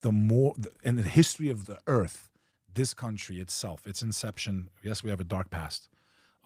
in the history of the earth, this country itself, its inception, yes, we have a dark past.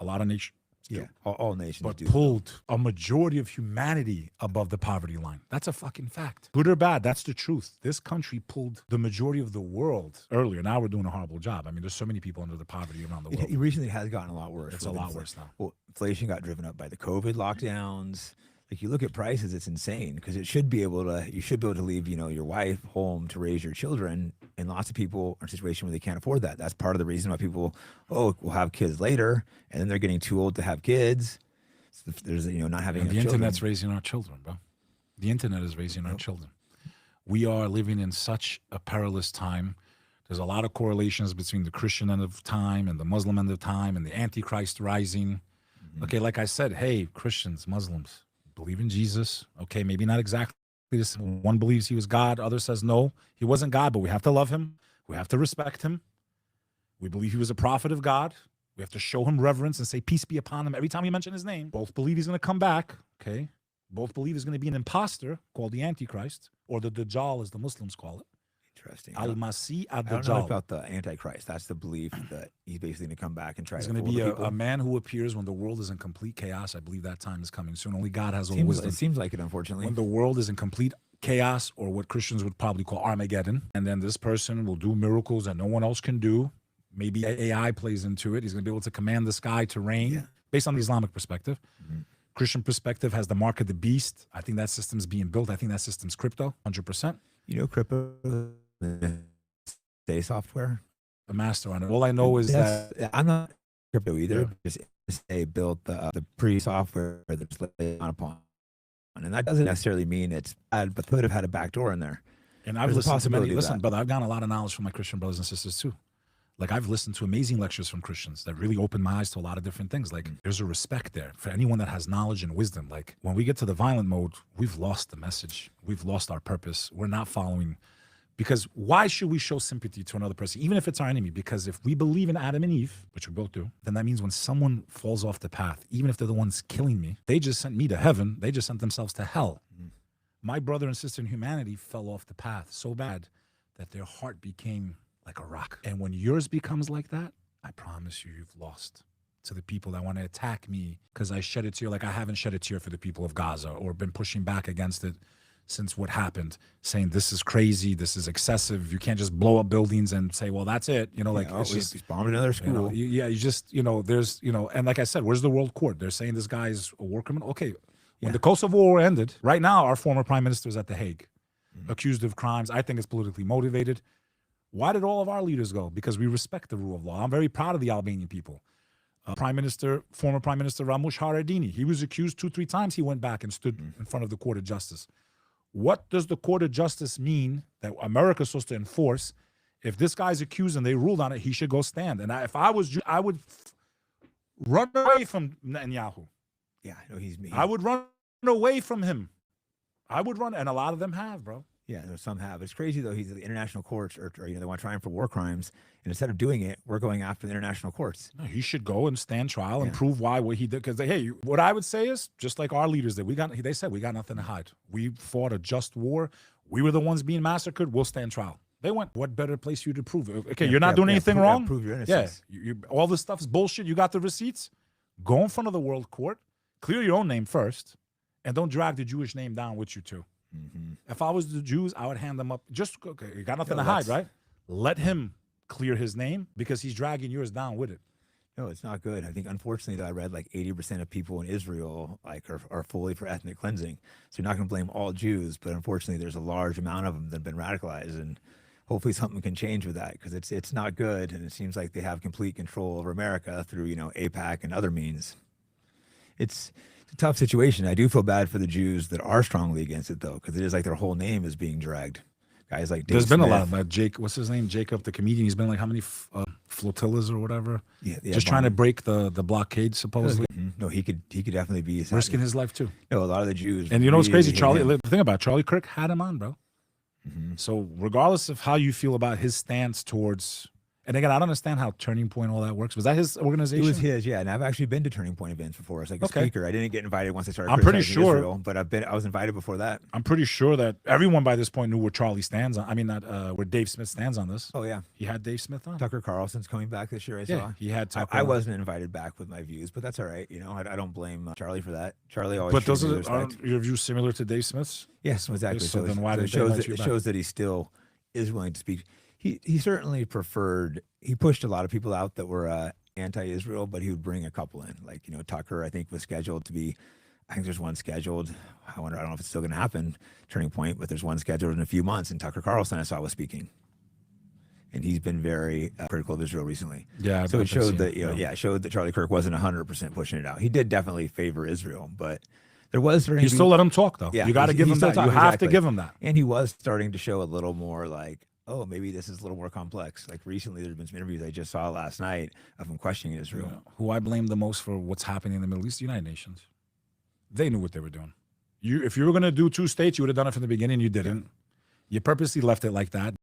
A lot of nations do, all nations but do. pulled a majority of humanity above the poverty line. That's a fucking fact. Good or bad, that's the truth. This country pulled the majority of the world earlier. Now we're doing a horrible job. I mean, there's so many people under the poverty around the world. It recently has gotten a lot worse. It's a lot worse now. Well, inflation got driven up by the COVID lockdowns. Like, you look at prices, it's insane, because you should be able to leave, your wife home to raise your children. And lots of people are in a situation where they can't afford that. That's part of the reason why people, will have kids later, and then they're getting too old to have kids. So there's, not having and the children. internet's raising our children, bro. The internet is raising our children. We are living in such a perilous time. There's a lot of correlations between the Christian end of time and the Muslim end of time and the Antichrist rising. Okay, like I said, hey, Christians, Muslims, believe in Jesus. Okay, maybe not exactly this. One believes he was God. Other says no, he wasn't God, but we have to love him. We have to respect him. We believe he was a prophet of God. We have to show him reverence and say peace be upon him every time we mention his name. Both believe he's going to come back. Okay, both believe he's going to be an imposter called the Antichrist, or the Dajjal as the Muslims call it. Interesting. Al-Masih I don't know ad-Dajjal. about the Antichrist. That's the belief that he's basically going to come back and try He's to going to fool be the people. a man who appears when the world is in complete chaos. I believe that time is coming soon. Only God has all the wisdom. It seems like it, unfortunately. When the world is in complete chaos, or what Christians would probably call Armageddon, and then this person will do miracles that no one else can do. Maybe AI plays into it. He's going to be able to command the sky to rain, based on the Islamic perspective. Christian perspective has the mark of the beast. I think that system's being built. I think that system's crypto, 100%. Crypto day software. A master on it. All I know is that I'm not crypto either. Just they built the pre-software that's laid upon, and that doesn't necessarily mean it's bad, but could have had a backdoor in there. And I've listened to many. Listen, brother, I've gotten a lot of knowledge from my Christian brothers and sisters too. Like, I've listened to amazing lectures from Christians that really opened my eyes to a lot of different things. Like, there's a respect there for anyone that has knowledge and wisdom. Like, when we get to the violent mode, we've lost the message. We've lost our purpose. We're not following. Because why should we show sympathy to another person, even if it's our enemy? Because if we believe in Adam and Eve, which we both do, then that means when someone falls off the path, even if they're the ones killing me, they just sent me to heaven. They just sent themselves to hell. My brother and sister in humanity fell off the path so bad that their heart became like a rock. And when yours becomes like that, I promise you've lost. To the people that want to attack me because I shed a tear, like I haven't shed a tear for the people of Gaza or been pushing back against it since what happened, saying this is crazy, this is excessive. You can't just blow up buildings and say, well, that's it. It's just bombed another school. There's, and like I said, where's the world court? They're saying this guy's a war criminal. Okay, when the Kosovo War ended, right now our former prime minister is at The Hague, accused of crimes. I think it's politically motivated. Why did all of our leaders go? Because we respect the rule of law. I'm very proud of the Albanian people. Former Prime Minister Ramush Haradini, he was accused 2-3 times. He went back and stood in front of the Court of Justice. What does the Court of Justice mean that America's supposed to enforce? If this guy's accused and they ruled on it, he should go stand. And if I was, I would run away from Netanyahu. Yeah, I know he's me. I would run away from him. I would run, and a lot of them have, bro. Yeah, some have. It's crazy though. He's at the international courts, or they want to try him for war crimes, and instead of doing it, we're going after the international courts. No, he should go and stand trial and prove why what he did. Because hey, what I would say is just like our leaders did. They said we got nothing to hide. We fought a just war. We were the ones being massacred. We'll stand trial. They went. What better place for you to prove it? Okay, you're not doing anything wrong. Prove your innocence. Yeah, all this stuff's bullshit. You got the receipts. Go in front of the world court. Clear your own name first, and don't drag the Jewish name down with you too. If I was the Jews, I would hand them up. Just, okay, you got nothing to hide, right? Let him clear his name because he's dragging yours down with it. No, it's not good. I think, unfortunately, that I read like 80% of people in Israel are fully for ethnic cleansing. So you're not going to blame all Jews, but unfortunately, there's a large amount of them that have been radicalized, and hopefully something can change with that because it's not good, and it seems like they have complete control over America through AIPAC and other means. It's a tough situation. I do feel bad for the Jews that are strongly against it, though, because it is like their whole name is being dragged. Guys like Dave There's been Smith. a lot of that. Jake, what's his name? Jacob, the comedian. He's been like how many flotillas or whatever? Yeah, just trying to break the blockade, supposedly. No, he could definitely be risking his life too. No, a lot of the Jews. And you know what's crazy, Charlie? The thing about Charlie Kirk had him on, bro. So regardless of how you feel about his stance towards And again, I don't understand how Turning Point, all that works. Was that his It organization? was his, yeah. And I've actually been to Turning Point events before as like a Okay. speaker. I didn't get invited once I started I'm pretty criticizing sure- Israel, but I was invited before that. I'm pretty sure that everyone by this point knew where Charlie stands on. I mean, where Dave Smith stands on this. Oh yeah. He had Dave Smith on. Tucker Carlson's coming back this year, I Yeah, saw. he had Tucker. I wasn't invited back with my views, but that's all right. You know, I don't blame Charlie for that. Charlie always But treated those me with aren't respect. your views similar to Dave Smith's? Yes, exactly. so then it's- why so did it they shows let that, you it back? shows that he still is willing to speak. He certainly preferred. He pushed a lot of people out that were anti-Israel, but he would bring a couple in. Like, you know, Tucker, I think, was scheduled to be. I think there's one scheduled. I don't know if it's still going to happen. Turning Point, but there's one scheduled in a few months. And Tucker Carlson, I saw, was speaking, and he's been very critical of Israel recently. Yeah. So I've it showed seen that, it, it showed that Charlie Kirk wasn't 100% pushing it out. He did definitely favor Israel, but there was starting You to be- still let him talk, though. Yeah, You got to he's- give he's him still that. You talking, have to exactly. give him that. And he was starting to show a little more like, oh, maybe this is a little more complex. Like recently, there's been some interviews I just saw last night of him questioning Israel. Yeah. Who I blame the most for what's happening in the Middle East, the United Nations. They knew what they were doing. If you were going to do 2 states, you would have done it from the beginning. You didn't. You purposely left it like that.